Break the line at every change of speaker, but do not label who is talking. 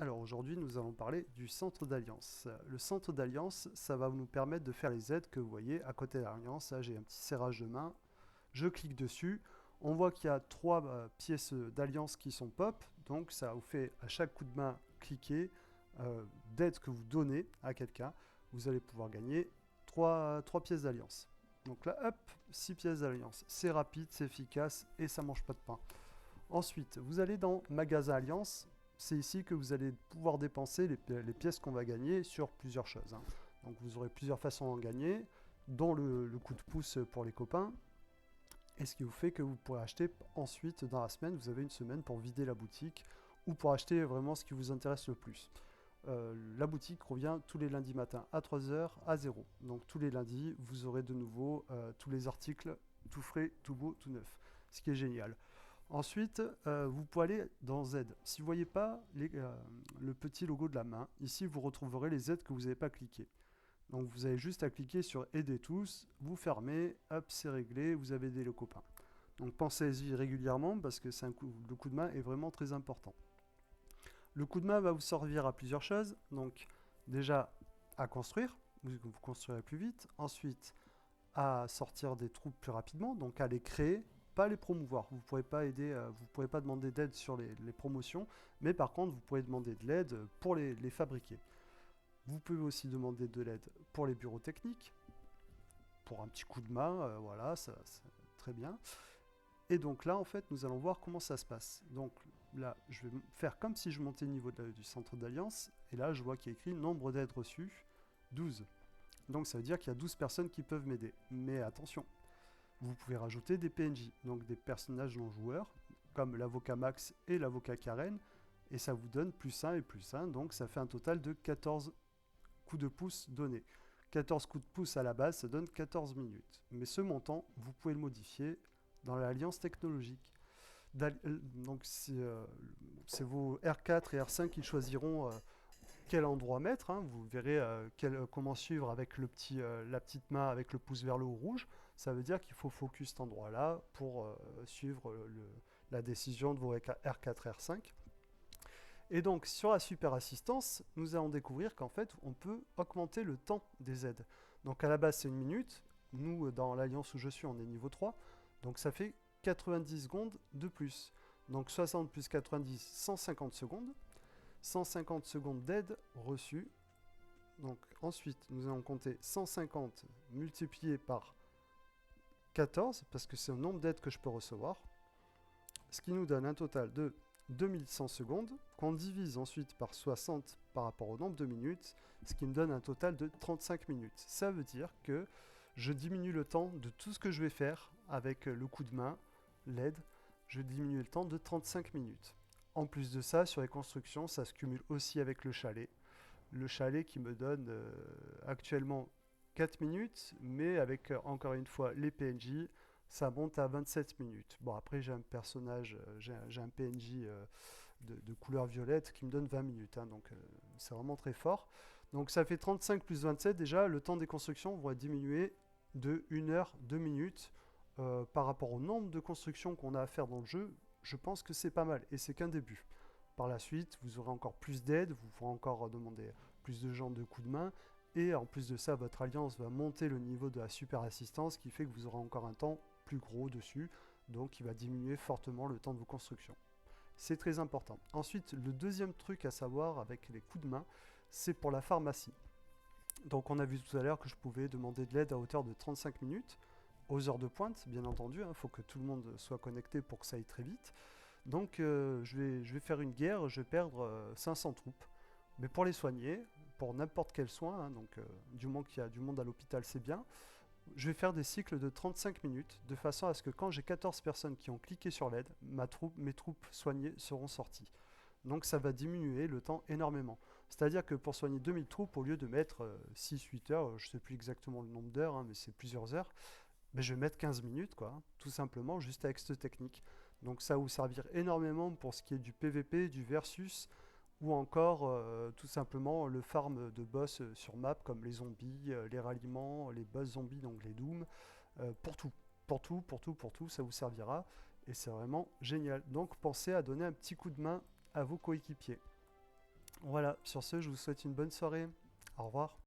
Alors aujourd'hui, nous allons parler du centre d'alliance. Le centre d'alliance, ça va nous permettre de faire les aides que vous voyez à côté de l'alliance. Là, j'ai un petit serrage de main. Je clique dessus. On voit qu'il y a trois pièces d'alliance qui sont pop. Donc ça vous fait à chaque coup de main cliquer d'aide que vous donnez à quelqu'un. Vous allez pouvoir gagner trois pièces d'alliance. Donc là, hop, 6 pièces d'alliance. C'est rapide, c'est efficace et ça mange pas de pain. Ensuite, vous allez dans Magasin Alliance. C'est ici que vous allez pouvoir dépenser les pièces qu'on va gagner sur plusieurs choses, hein. Donc vous aurez plusieurs façons d'en gagner, dont le coup de pouce pour les copains. Et ce qui vous fait que vous pourrez acheter ensuite dans la semaine, vous avez une semaine pour vider la boutique ou pour acheter vraiment ce qui vous intéresse le plus. La boutique revient tous les lundis matins à 3h à 0. Donc tous les lundis, vous aurez de nouveau tous les articles tout frais, tout beau, tout neuf. Ce qui est génial. Ensuite, vous pouvez aller dans Z. Si vous ne voyez pas le petit logo de la main, ici vous retrouverez les aides que vous n'avez pas cliquées. Donc vous avez juste à cliquer sur Aider tous, vous fermez, hop, c'est réglé, vous avez aidé le copain. Donc pensez-y régulièrement parce que le coup de main est vraiment très important. Le coup de main va vous servir à plusieurs choses. Donc déjà à construire, vous construirez plus vite. Ensuite, à sortir des troupes plus rapidement, donc à les créer, pas les promouvoir. Vous ne pourrez pas aider, vous pourrez pas demander d'aide sur les promotions, mais par contre, vous pourrez demander de l'aide pour les fabriquer. Vous pouvez aussi demander de l'aide pour les bureaux techniques, pour un petit coup de main, voilà, ça, très bien. Et donc là, en fait, nous allons voir comment ça se passe. Donc là, je vais faire comme si je montais le niveau du centre d'alliance, et là, je vois qu'il y a écrit nombre d'aides reçues, 12. Donc ça veut dire qu'il y a 12 personnes qui peuvent m'aider. Mais attention, vous pouvez rajouter des PNJ, donc des personnages non joueurs, comme l'avocat Max et l'avocat Karen, et ça vous donne plus 1 et plus 1, donc ça fait un total de 14 coups de pouce donnés. 14 coups de pouce à la base, ça donne 14 minutes. Mais ce montant, vous pouvez le modifier dans l'alliance technologique. Donc c'est vos R4 et R5 qui choisiront quel endroit mettre, hein. Vous verrez comment suivre avec la petite main avec le pouce vers le haut rouge. Ça veut dire qu'il faut focus cet endroit-là pour suivre la décision de vos R4 R5. Et donc sur la super assistance, nous allons découvrir qu'en fait on peut augmenter le temps des aides. Donc à la base c'est 1 minute, nous dans l'alliance où je suis on est niveau 3, donc ça fait 90 secondes de plus. Donc 60 plus 90, 150 secondes. 150 secondes d'aide reçue. Donc ensuite, nous allons compter 150 multiplié par 14, parce que c'est le nombre d'aides que je peux recevoir. Ce qui nous donne un total de 2100 secondes, qu'on divise ensuite par 60 par rapport au nombre de minutes, ce qui me donne un total de 35 minutes. Ça veut dire que je diminue le temps de tout ce que je vais faire avec le coup de main, l'aide, je diminue le temps de 35 minutes. En plus de ça, sur les constructions, ça se cumule aussi avec le chalet. Le chalet qui me donne actuellement 4 minutes, mais avec encore une fois les PNJ, ça monte à 27 minutes. Bon, après, j'ai un personnage, j'ai un PNJ de couleur violette qui me donne 20 minutes, hein, donc c'est vraiment très fort. Donc ça fait 35 plus 27, déjà, le temps des constructions va diminuer de 1 heure 2 minutes par rapport au nombre de constructions qu'on a à faire dans le jeu. Je pense que c'est pas mal, et c'est qu'un début. Par la suite, vous aurez encore plus d'aide, vous pourrez encore demander plus de gens de coups de main, et en plus de ça, votre alliance va monter le niveau de la super assistance, qui fait que vous aurez encore un temps plus gros dessus, donc il va diminuer fortement le temps de vos constructions. C'est très important. Ensuite, le deuxième truc à savoir avec les coups de main, c'est pour la pharmacie. Donc on a vu tout à l'heure que je pouvais demander de l'aide à hauteur de 35 minutes, aux heures de pointe, bien entendu, il faut que tout le monde soit connecté pour que ça aille très vite. Donc je vais faire une guerre, je vais perdre 500 troupes. Mais pour les soigner, pour n'importe quel soin, hein, donc du moment qu'il y a du monde à l'hôpital, c'est bien. Je vais faire des cycles de 35 minutes, de façon à ce que quand j'ai 14 personnes qui ont cliqué sur l'aide, mes troupes soignées seront sorties. Donc ça va diminuer le temps énormément. C'est-à-dire que pour soigner 2000 troupes, au lieu de mettre 6-8 heures, je ne sais plus exactement le nombre d'heures, hein, mais c'est plusieurs heures, ben je vais mettre 15 minutes, quoi, hein, tout simplement, juste avec cette technique. Donc ça va vous servir énormément pour ce qui est du PVP, du versus, ou encore tout simplement le farm de boss sur map, comme les zombies, les ralliements, les boss zombies, donc les dooms, pour tout. Pour tout, pour tout, pour tout, ça vous servira. Et c'est vraiment génial. Donc pensez à donner un petit coup de main à vos coéquipiers. Voilà, sur ce, je vous souhaite une bonne soirée. Au revoir.